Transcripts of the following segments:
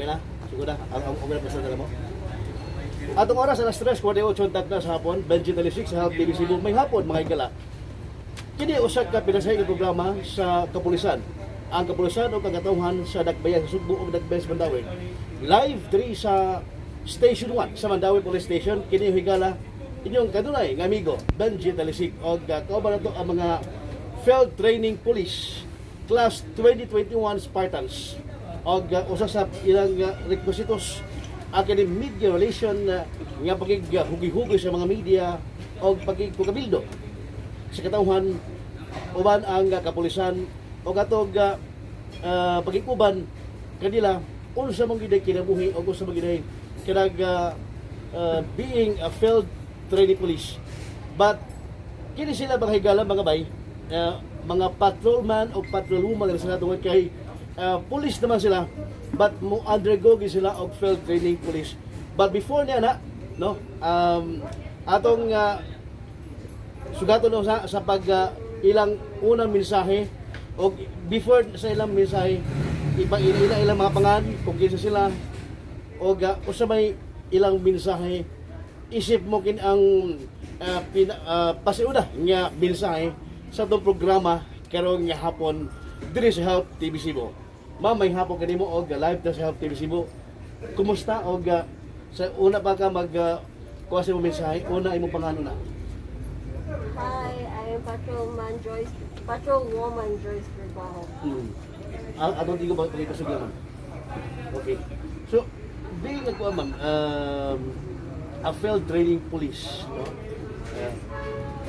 Okay na? Siguro na? Ang na pasal mo? Atong oras, alas 3:48 na sa hapon, 20:36 sa Help TV Cebu. May hapon, mga higala. Kini usag ka pinasay ng programa sa kapulisan. Ang kapulisan o kagatawhan sa Dakbayan, sa Sugbo o Dakbayan sa Mandawi. Live 3 sa Station 1 sa Mandawi Police Station. Kini higala inyong kanunay ng amigo, Benji Talisig. O kauban na ito ang mga Field Training Police Class 2021 Spartans. O usa sa ilang requisitos ang kini media relation nga pagighugi-hugi sa mga media o pagigkukabildo sa katawhan uban ang kapulisan o katog pagikuban kanila unsa man gid kinabuhi o unsa man gid kanag being a field training police. But kini sila mga higala mga bay mga patrolman o patrolwoman sila tungod kay police naman sila but mo undergo sila og field training police. But before niya na no atong sugaton no sa pag ilang unang mensahe o before sa ilang mensahe ilang mga pangan kung kinsa sila o usa may ilang mensahe isip mo kin ang pasiuna nga mensahe sa itong programa karong nga hapon diri sa Help TV Cebu. Ma'am, may hapon kanimo og live ta sa Help TV Cebu. Kumusta og sa una pa ka mag kuha sa mensahe, una imong pangalan na. Hi, I am Patrolwoman Joyce Verbaho. Atong tigo ba ito sa ma'am? Okay. So, being ako ma'am, a field training police, no?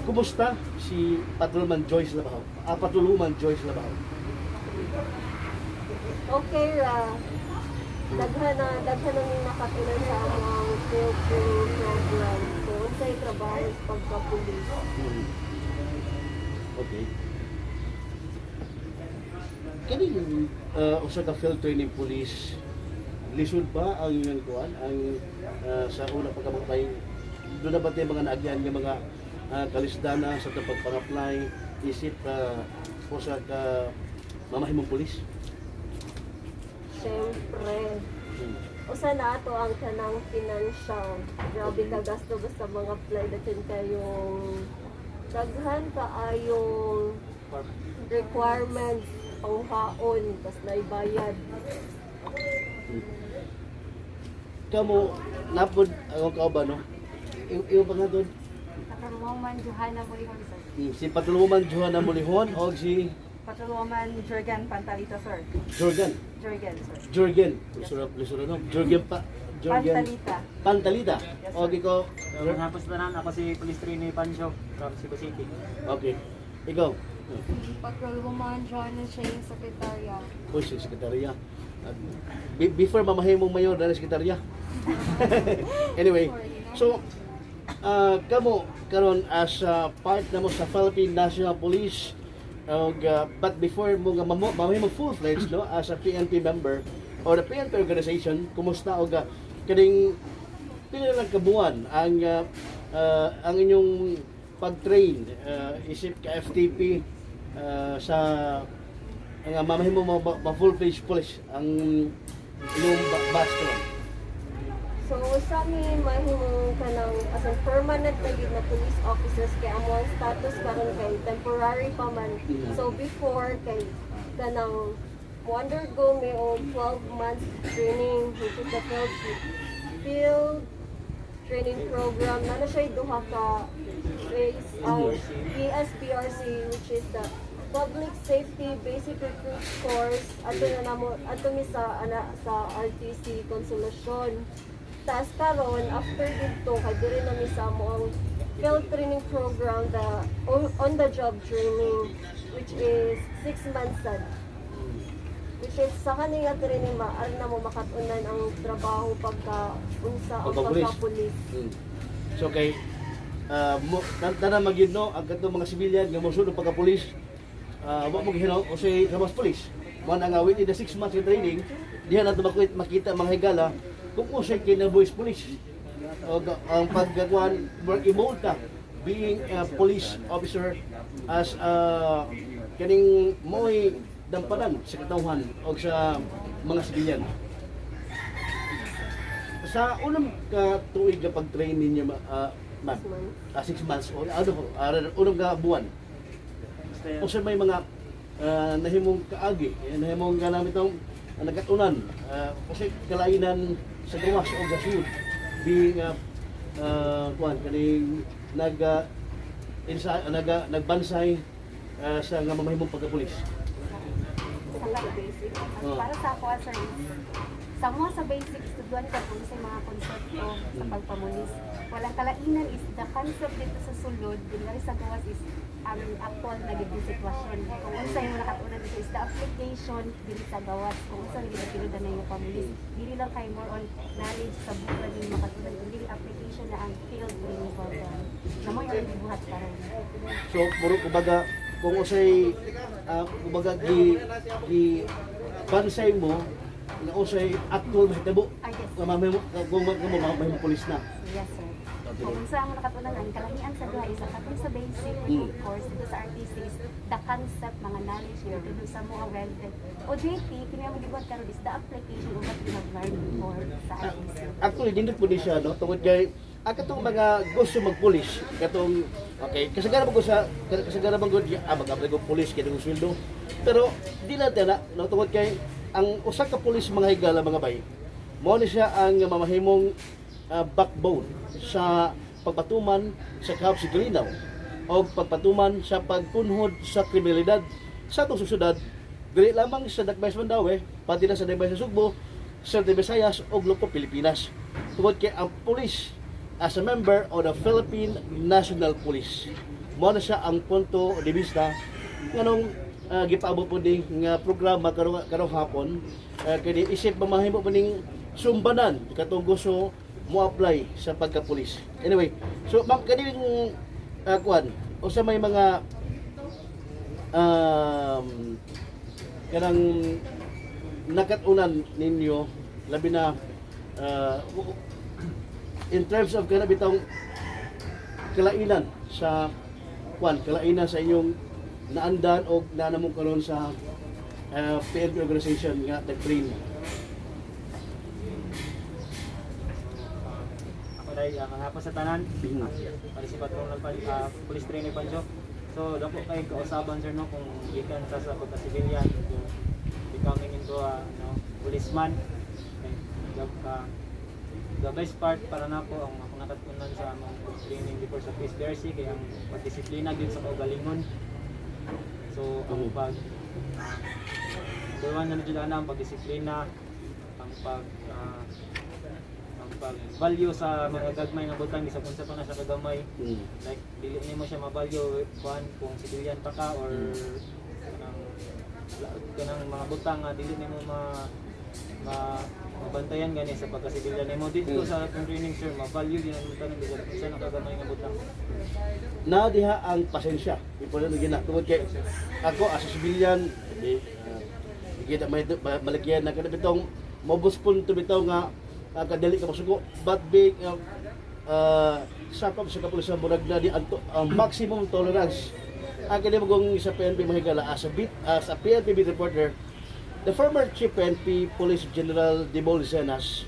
Kumusta si Patrolman Joyce Labaho? Patrolwoman Joyce Labaho. Okay ra. Daghan na ni nakatunan sa among field training program. So, unsay trabaho sa pagka-pulis. Okay. Kani usa ka field training police lisod ba ang inyong kuan ang sa una pagkamatay doon na ba tayo mga naagyan ng mga kalisdana sa pagpang-apply isip o sa mamahimong pulis? Siyempre. Usa na ato ang kanang financial. Grabe ka gasto basta mga apply datin kayong daghan kaayong requirements panghaon tas naibayad. Kamo napod ang kauban no? Iyo pa nga doon? Patrolwoman Johanna Mulihon, sir. Si Patrolwoman Johanna Mulihon o si Patrolwoman Jurgen Pantalita, sir. Jurgen. Jurgen, sir. Jurgen. Lisura no? Jurgen Pantalita. Pantalita. Yes, sir. Okay ko. Tapos tanan ako si Police Trainee Pancho from Cebu City. Okay. Ikaw. Patrolwoman Joanna Shane Secretaria. Uy, si sekretarya. Before mamahimong mayor na sekretarya. Anyway, so kamo karon as part na mo sa Philippine National Police but before mo nga mamahimong full-fledged no as a PNP member or the PNP organization, kumusta og kaning pila lang kabuan ang inyong pag-train isip ka FTP sa ang mamahimo mo full-fledged police ang inyong batch ko. So sa amin mahimo kanang as a permanent na gid na police officers kay amo ang status karon kay temporary pa man. So before kay kanang undergo may og 12 months training which is the field training program na siya duha ka phase ang PSPRC which is the Public Safety Basic Recruit Course ato na namo ato mi sa RTC Consolacion. Tas karon after dito kay diri na mi sa mo field training program the on the job training which is 6 months sad. Which is sa kanila training maaari na mo makatunan ang trabaho pagka unsa o pagka-pulis. So kay tana magyud no ang kadto mga sibilyan nga mosunod pagka-pulis wa mo gihinaw o say kamas pulis mo na nga within the 6 months of training diha na makita mga higala kung usay kinabuhis police o ang paggawan work emote ka being a police officer as kaning mo'y dampanan sa katawhan o sa mga sibilyan. sa unang tuig na pag-train ninyo, ma'am, 6 months, o unang buwan, o sa may mga nahimong kaagi, nahimong ganamit ng nagkatunan, kasi kalainan sa gawas o gasud, being kuan kaning nagbansay sa nga mamahimong pagkapulis. Sa basic. Oh. Para sa ako, sir, sa mga sa basic, estuduan ka po sa mga konsepto sa pagpamulis. Walang kalainan is the concept dito sa sulod, dinari sa gawas is ang actual na gitong sitwasyon. Kung unsa yung nakatunan dito is the application dili sa gawas. Kung unsa yung ginapinudan na yung pamulis. Dili lang kayo more on knowledge sa buwan yung makatunan. Kundi application na ang field rin ko. Na mo yung buhat karon. So, puro kumbaga, kung usay, kumbaga, gi bansay mo, na usay actual mahitabo, Yes. kung mamahimong pulis na. Yes, sir. Kung unsa ang nakatunan, ang kalahian sa duha is katong sa basic course dito sa RTC is the concept, mga knowledge here, dito sa mga relevant. OJT, kini ang gibuhat karon is the application of what we have learned before sa RTC. Actually, dindot po din siya, no? Tungkol kay, katong mga gusto magpulis, katong, okay, kasagara mo ko sa, kasagara mo ko, mag-apply ko pulis, kaya ng sweldo. Pero, di lang tayo na, no? Tungkol kay, ang usak ka pulis mga higala, mga bay, mo ni siya ang mamahimong backbone sa pagpatuman sa kahapsigalinaw o pagpatuman sa pagpunhod sa kriminalidad sa itong susyudad, dili lamang sa Dakbays Mandaue, pati na sa Dakbays sa Sugbo, sa Visayas o Grupo Pilipinas. Tungkol kay ang police as a member of the Philippine National Police. Mo na siya ang punto de vista nganong gipaabot po din nga programa karong hapon, kay isip mamahimo po ning sumbanan katong gusto mo apply sa pagka-pulis. Anyway, so ma'am, kaning kuan o sa may mga kanang nakatunan ninyo labi na in terms of kana bitong kalainan sa kuan, kalainan sa inyong naandan o nanamong karon sa PNP organization nga nag-train. Dahil mga hapon sa tanan, para si Patrol ng Police Trainee Pancho. So, dako kay kausaban sir no kung gikan sa pagka-civilian, kung becoming into a policeman. Okay. The best part para na po ang ako nakatunan sa among training before sa PSDRC kay ang pagdisiplina gyud sa kaugalingon. So, ang pag buwan na jud ang pagdisiplina, ang value sa mga gagmay nga butang bisag unsa pa na sa kagamay, like dili nimo siya ma-value kung civilian pa ka or kanang mga butang nga dili nimo mabantayan gani sa pagka-civilian nimo dito sa atong training sir, ma-value din ang butang bisag unsa na kagamay nga butang. Na diha ang pasensya ipon na gina tungod kay ako as a civilian kita may malagyan na kada bitong mobus punto bitaw nga kadali ka masugo but big sakop sa kapulisan murag na di ang maximum tolerance ang kini magong sa PNP mahigala as a PNP beat reporter, the former Chief PNP Police General Dimol Zenas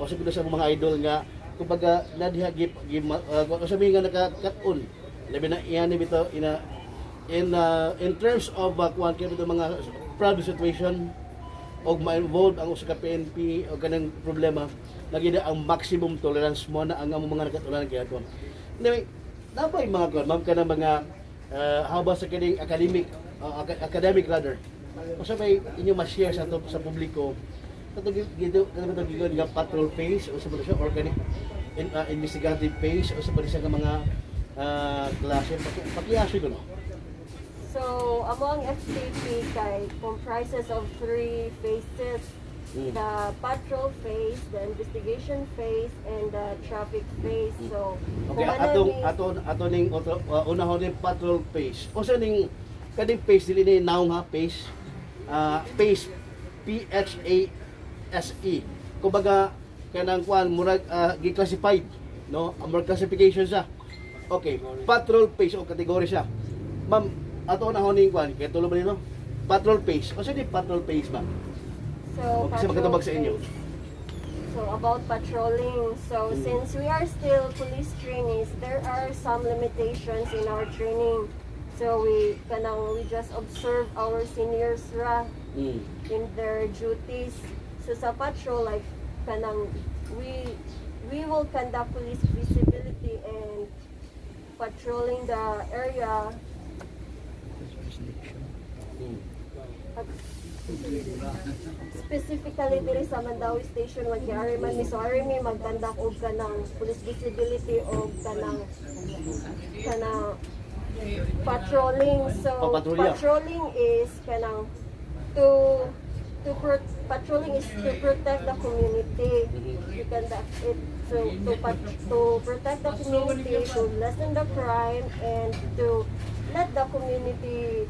o sa mga idol nga kumbaga na diha sabi nga nakakat-on labi na iyan bitaw in terms of kuan kay mga problem situation o ma-involve ang usa ka PNP o kanang problema nagida ang maximum tolerance mo na ang mga nakatunan kay aton. Anyway, napay mga kon ma'am kana mga haba sa kining academic ladder. Usa may inyo ma-share sa publiko katong gito nga patrol phase o sa siya or kani investigative phase o sa siya nga mga klase pakiyaso ko no. So, among FTP kay comprises of 3 phases. The patrol phase, the investigation phase, and the traffic phase. So, okay, ato ning unahon ning patrol phase. O sa ning kading phase dili ni naong ha phase. Phase PHASE. Kumbaga kanang kuan murag gi-classified, no? Among classification sa. Okay, patrol phase o kategory siya. Ma'am, ato na honing kwan kay tulo ba nino? Patrol phase. O sa di patrol phase ba? So, Kasi magkatabag sa inyo. phase. So, So about patrolling. So since we are still police trainees, there are some limitations in our training. So we just observe our seniors ra in their duties. So sa patrol, like we will conduct police visibility and patrolling the area. Specifically diri sa Mandawi Station, magyari man ni so ari mi magkandak og kanang police visibility og kanang patrolling. So Papatrolya. patrolling is kanang patrolling is to protect the community. You conduct it to protect the community, to lessen the crime, and to let the community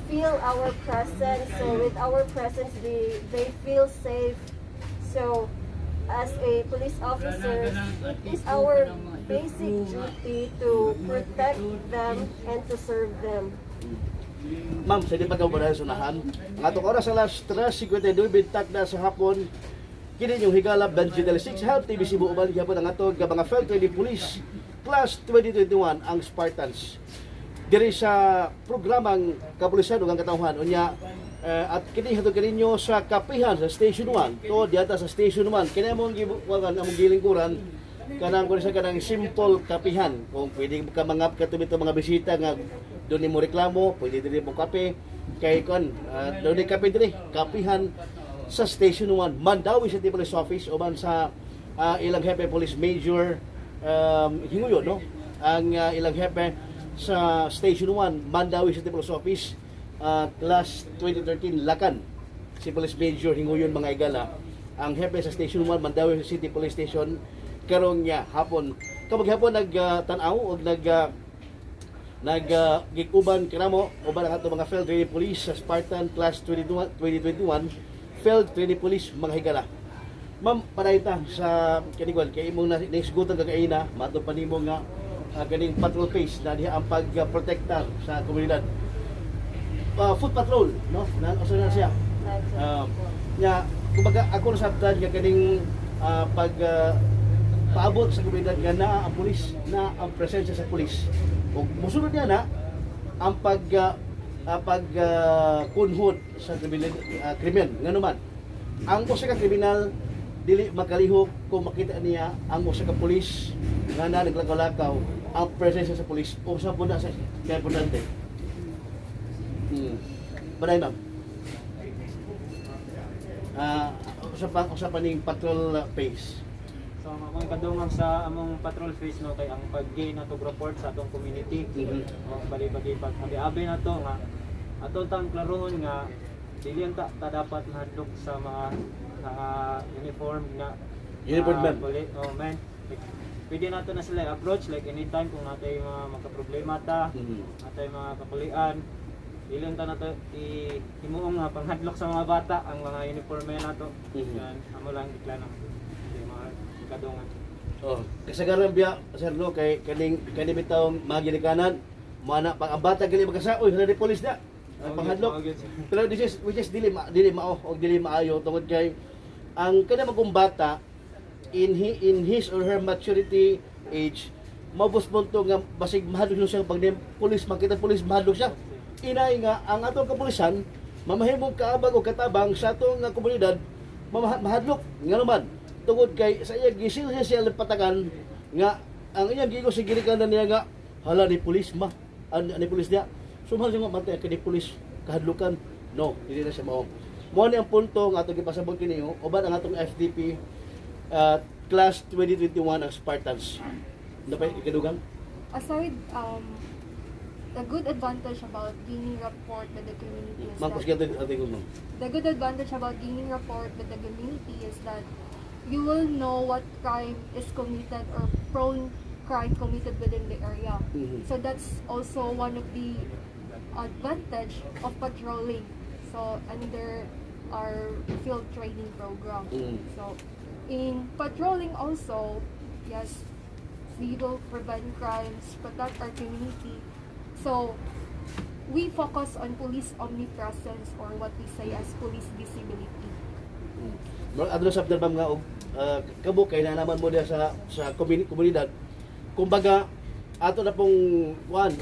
feel our presence. So with our presence, they feel safe. So as a police officer, it is our basic duty to protect them and to serve them. Ma'am, sa di pa ka ba sunahan? Ang atong oras alas 3:52 bintak na sa hapon. Kini yung higala Benji del 6 Health TV Cebu uban gyapon ang atong mga Fel Training Police Class 2021 ang Spartans. Diri sa programang kapulisan ug ang katawhan unya at kini hatod kaninyo sa kapihan sa Station 1 to diata sa Station 1 kini among gibukan among gilingkuran kanang kun sa kanang simple kapihan kung pwede ka mangap katubit mga bisita nga doon ni mo reklamo pwede diri mo kape kay kon doon ni kape diri kapihan sa Station 1 Mandawi City Police Office uban sa ilang hepe Police Major Hinguyo no ang ilang hepe sa Station 1 Mandawi City Police Office Class 2013 Lakan si Police Major Hinguyon mga igala ang hepe sa Station 1 Mandawi City Police Station karong niya hapon hapon nagtanaw og gikuban kanamo uban ang ato mga Field Training Police sa Spartan Class 2021 Field Training Police mga higala. Ma'am, panayta sa kanigwal kay imong naisgutan kagaina mato pa nimo nga ganing patrol phase na diha ang pagprotektar sa komunidad. Foot patrol, no? Nasa na siya. Nya, kumbaga ako nasabtan nga kaning paabot sa komunidad nga na ang pulis, na ang presensya sa pulis. Ug mosunod niya na ang kunhod sa krimen nganuman. Ang usa ka kriminal dili makalihok kung makita niya ang usa ka pulis nga na naglakaw-lakaw ang presensya sa pulis o sa puna sa kaya importante. Baday ma'am. Usa pa ning patrol phase. So among kadungam sa among patrol phase no kay ang pag-gain nato report sa atong community. Bali-bali pag-abi nato nga aton tang klarohon nga dili ta dapat mahadlok sa mga uniform nga Men. Men. Pwede nato na sila approach like anytime kung natay mga magka-problema ta, natay mga kapulian. Dili ta nato himuong nga panghadlok sa mga bata ang mga uniforme nato. Yan amo lang giklano. Mga kadungan. Kasagaran biya sir no kay kaning bitawng mga gilikanan mana pag ang bata gali magkasa oy na di pulis na panghadlok. Pero which is dili mao og dili maayo tungod kay ang kana magong bata in his or her maturity age mabos punto nga basig mahadlok siya pag pulis makita pulis mahadlok siya. Inay nga ang atong kapulisan mamahimong kaabag o katabang sa atong komunidad mahadlok nga naman tungod kay sa iya gisil siya patagan nga ang iyang gigo sa gilikanan niya nga hala ni pulis ni pulis niya sumahal siya nga mantay kay pulis kahadlukan no dili na siya mao mo ni ang punto nga atong gipasabot kini uban ang atong FDP Class 2021 ang Spartans napay ikadugang aside the good advantage about gaining rapport with the community is Mangkos that gyud ating mo the good advantage about gaining rapport with the community is that you will know what crime is committed or prone crime committed within the area. So that's also one of the advantage of patrolling. So under our field training program. So in patrolling also, yes, we will prevent crimes, protect our community. So we focus on police omnipresence or what we say as police visibility. adto sa ma'am nga og kabo kay na naman mo diha sa komunidad. Kumbaga ato na pong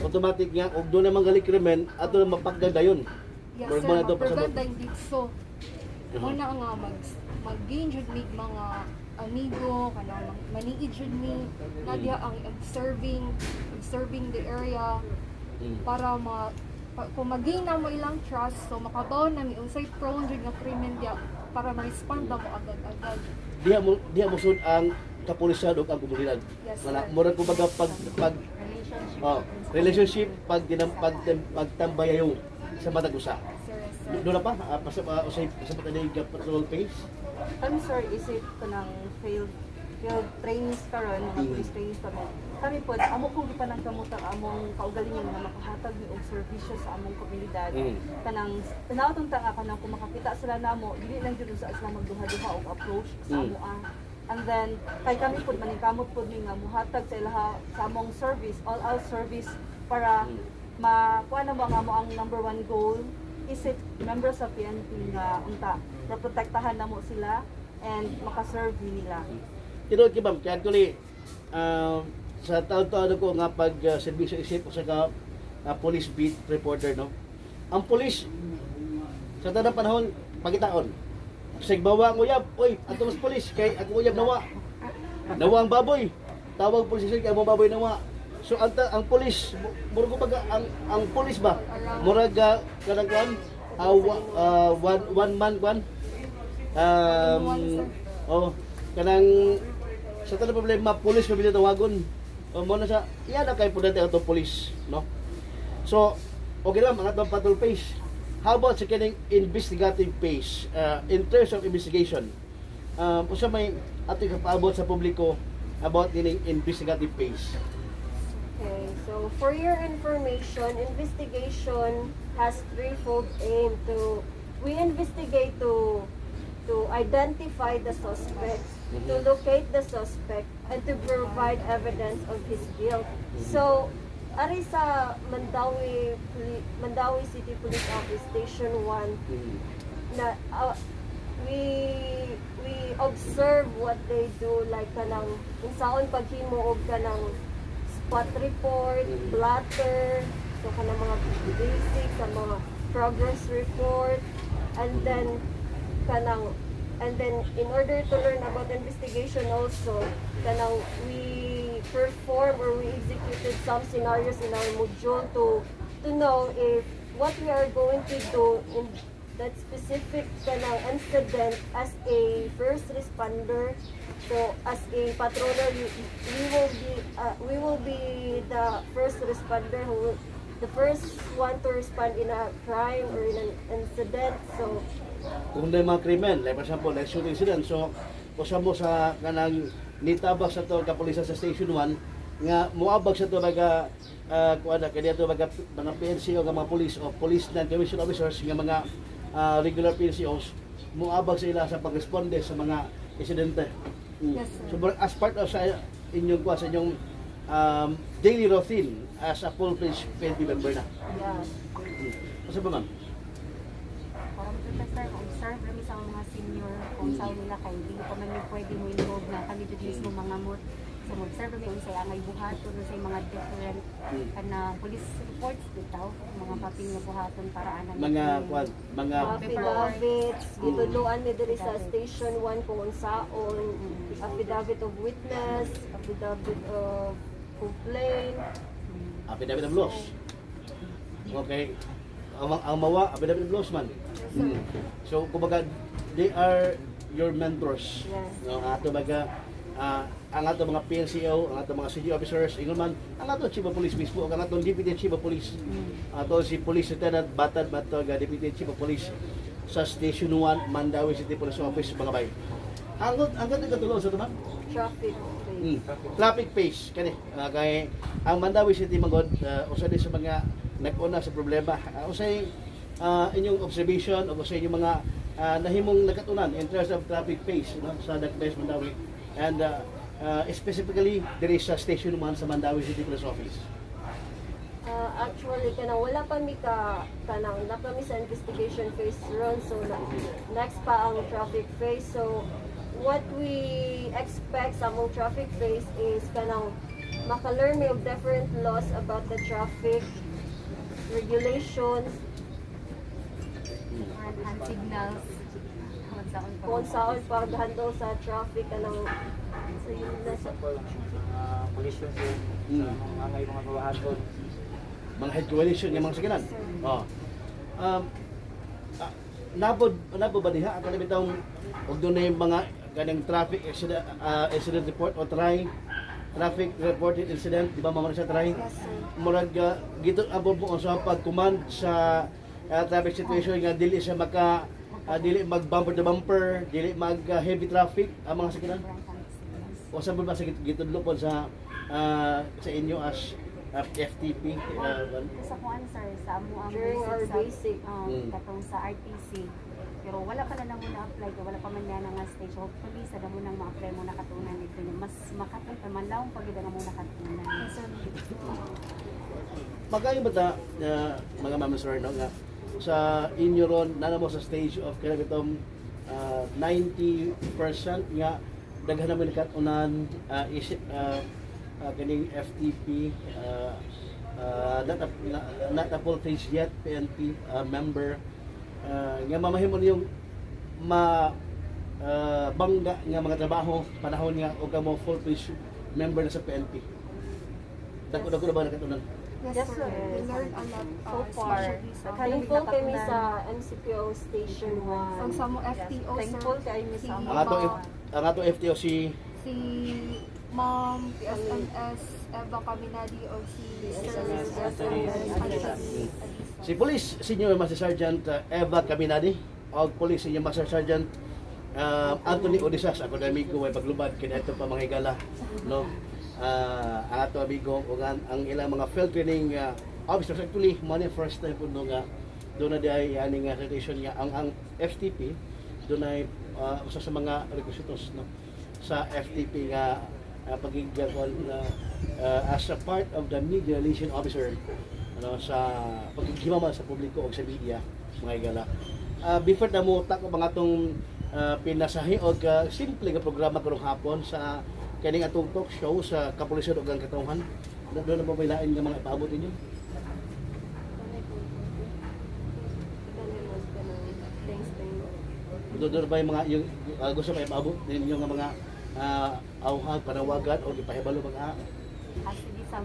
automatic nga og do na mga krimen ato na mapagdadayon. Yes, Murag sir, mo na to pasabot. mag-prevent dahil dito. Muna nga mag-gain jud me mga amigo, kanang maniid jud me, nadya ang observing the area para kung mag-gain na mo ilang trust, so makabaw na mi unsay prone jud nga krimen diya para ma-respond na mo agad-agad. Diha mo sud ang kapulisan ug ang komunidad. Yes, Wala sir. murag kumbaga pag relationship pagtambayayo sa matag usa. Sir, yes, sir. Doon na pa usay sa patay patrol pace. Kami sir, isip ko ng field trainings karon, mga police trainings kami. Kami po, amo kong gipanang kamutang among kaugalingon na makahatag ni og serbisyo sa among komunidad. Kanang tanawton ta nga kanang kung makakita sila namo, dili lang jud sa sila magduha-duha og approach sa amo And then kay kami po maningkamot po ni nga muhatag sa ilaha sa among service, all out service para makuha na ba nga mo ang number one goal isip members sa PNP nga unta protektahan na mo sila and makaserve nila. Tinuod ki ma'am, kaya actually sa taon-taon ko nga pag serbisyo isip sa ka police beat reporter no. Ang police sa tanang panahon pagitaon. Sigbawa ang uyab, oy, ato mas police kay ang uyab nawa. Nawa ang baboy. Tawag police kay ang baboy nawa. So ang police murag ko ang police ba? Murag kanang one man kwan. Kanang sa tanang problema police pabili tawagon. Mo na sa iya na kay pudante ato police, no? So okay lang ang atong patrol pace. How about sa kining investigative pace? In terms of investigation, usa may ating kapaabot sa publiko about kining investigative pace. Okay, so for your information, investigation has threefold aim we investigate to identify the suspect, to locate the suspect, and to provide evidence of his guilt. So, ari sa Mandawi City Police Office Station 1 na we observe what they do, like kanang unsaon paghimo og kanang spot report, blotter, so kanang mga basic sa mga progress report, and then in order to learn about investigation also kanang we perform or we executed some scenarios in our module to know if what we are going to do in that specific kanang incident as a first responder. So as a patroller, we will be the first responder who will the first one to respond in a crime or in an incident. So Kung may mga krimen, like for example, like shooting incident, so usa mo sa kanang nitabak sa to kapulisan sa Station 1 nga muabag sa to baga kuan kaya to baga mga PNCO nga mga police o police non-commissioned officers nga mga regular PNCOs muabag sa ila sa pagresponde sa mga insidente. Yes, sir. So as part of sa inyong kuan sa inyong daily routine as a full-fledged PNP member na. yeah. Asa ba ma'am? Parang protester, observe kami sa mga senior kung saan nila kay hindi pa man yung pwede mo involve na kami dito mismo mga mood. So observe kami kung sa'y angay buhat kung sa'y mga different kana police reports dito, mga paping nga buhaton para anan Mga kuan, mga Affidavits, gituluan ni diri sa Station 1 kung unsaon, affidavit of witness, affidavit of complaint. affidavit of loss. Okay. Ang mawa, affidavit of loss man. So, kumbaga, they are your mentors. Yes. No, ato baga, ang ato mga PNCO, ang ato mga city officers, ingon man, ang ato Chief of Police mismo, ang ato Deputy Chief of Police. Ato si Police Lieutenant Batad Matog, Deputy Chief of Police sa Station 1, Mandawi City Police Office, mga bay. Ang ganda katulong sa ito, ma'am? Traffic. Traffic pace kani kay ang Mandawi City magod usa din sa mga nag-una sa problema usay inyong observation o sa inyong mga nahimong nakatunan in terms of traffic pace no sa Dakbays Mandawi and specifically there is sa Station 1 sa Mandawi City Police Office. Actually, kanang wala pa mi kanang na pa mi sa investigation phase ron, so next pa ang traffic phase. So what we expect sa among traffic phase is kanang maka-learn mi of different laws about the traffic regulations, hand signals. kung saan pag-handle sa traffic kanang sa yun na sa example, collision zone, sa mga ngay mga bawahan Mga head coalition ng mga sakinan. Oh. Nabo ba diha ang kanibitang og dunay mga kanang traffic accident report o traffic reported incident, di ba mamano siya try? Murag gito abo mo sa pag-command sa traffic situation nga dili siya dili mag bumper to bumper, dili mag heavy traffic ang mga sakinan. O sa ba sa gitudlo po sa inyo as FTP Sa kuan sir, sa amo ang During our basic. katong sa RTC. Pero wala pa na muna apply, wala pa man na nga stage. Hopefully sa damo nang ma-apply mo nakatunan dito. Mas makatong pa man lang pag na mo nakatunan. Magayon ba ta mga ma'am sir no nga sa inyo ron na mo sa stage of kaya itong 90% nga daghan naman katunan kaning FTP not a full page yet PNP member nga mamahimo yung bangga nga mga trabaho panahon nga o kamo full page member na sa PNP. Dako na ba nakatunan? Yes, sir. We learned a lot So far, especially sa Thankful kami sa MCPO Station 1. ang sa mo FTO Thankful sir, kay mi si sa Ang ato FTO si Ma'am PSNS Eva Caminadi o si Sir Anthony Anthony Si Police Senior Master Sergeant Eva Caminadi o Police Senior Master Sergeant Anthony Odisas, akademiko may paglubad kaya ito pa mga higala no ang ato amigo ug ang ilang mga field training officers actually mo ni first time po no nga doon na di ani nga accreditation nga ang FTP doon ay usa sa mga requisitos no sa FTP nga pagigagol na as a part of the media relation officer ano sa paghimaman sa publiko o sa media mga igala. Before na mo tako mga atong pinasahi og simple nga programa karong hapon sa kaning atong talk show sa kapulisan ug ang katawhan. Doon na mabaylain nga mga ipaabot ninyo. Doon ba yung mga yung gusto pa ipaabot ninyo nga mga awhag, panawagan o ipahibalo mga Sige sa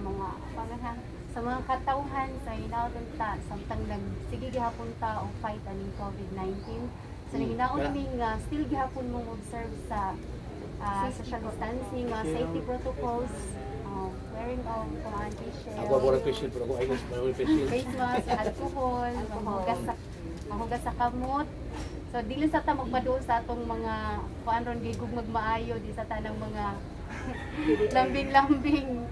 mga katauhan sa hinaon ta samtang sige gihapon ta og fight aning COVID-19. So hinaon Kaya- kami nga still gihapon mo observe sa social distancing, safety protocols, wearing of face shield, ako mo official pero ako ay gusto mo official. face mask, alcohol, mahugas sa kamot. So dili sa ta magpaduol sa atong mga kuan ron gigug magmaayo di sa tanang mga lambing-lambing.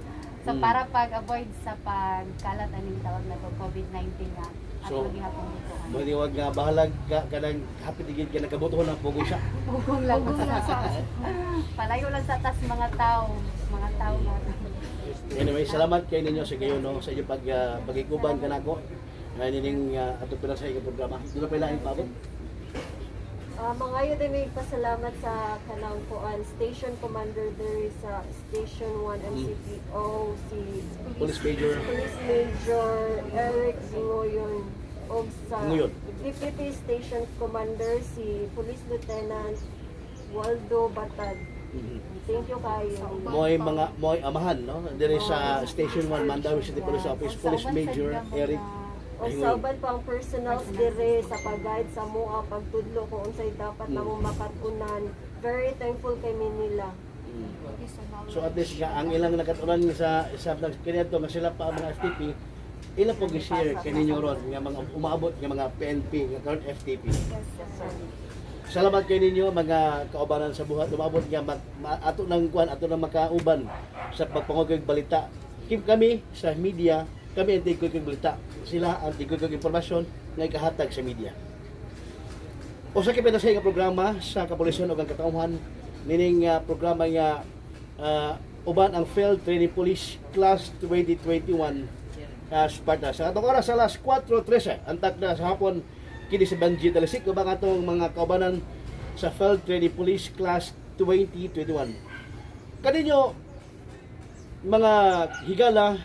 So para pag-avoid sa pagkalat aning tawag na to COVID-19 nga So, ato gihapon dito. Maliwag nga bahalag ka kanang hapit digid ka nakabutuhan ng pugoy siya. Bugong lang sa palayo lang sa tas mga tao nga. Anyway, salamat kay ninyo sa gayon no sa inyong pagikuban kanako. Nga nining ato pinasay nga programa. Dito pa ilaing paabot. Mga yun ay may pasalamat sa kanang kuan Station Commander there sa Station 1 MCPO, si Police Major Police Major Eric Zingoyon o sa Zingoyon. Deputy Station Commander si Police Lieutenant Waldo Batad. Thank you kayo. moy amahan no diri sa Station 1 Mandawi City Police Office Police Major Eric O sa uban pang personals dire sa pag-guide sa mga pagtudlo kung unsay dapat na mo makatunan. Very thankful kay nila. So at least nga ang ilang nakatunan sa kaniadto nga sila pa ang mga FTP ilang po gi-share kaninyo ron nga mga umaabot nga mga PNP nga current FTP. Salamat kay ninyo mga kaubanan sa buhat umabot nga ato nang kuan ato nang makauban sa pagpangugig balita. Kami sa media, kami ang tigugig balita. Sila ang tigugig impormasyon nga ikahatag sa media. Usa kay pinasay nga programa sa kapulisan ug ang katawhan nining programa nga uban ang Field Training Police Class 2021 Sparta. Sa atong oras alas 4:13 antak na sa hapon kini si Benji Talisik ubang atong mga kaubanan sa Field Training Police Class 2021. Kaninyo mga higala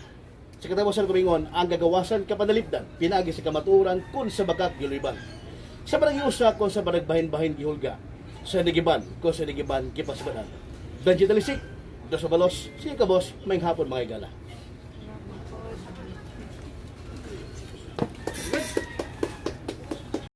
sa katapusan kumingon ang gagawasan kapanalipdan pinaagi sa kamaturan kun sa bakat giluiban. Sa panag-iusa kung sa panagbahin-bahin gihulga sa Nigiban kung sa Nigiban kipasbadan. Benji Talisik, Dos Abalos, si Kabos, may hapon mga higala.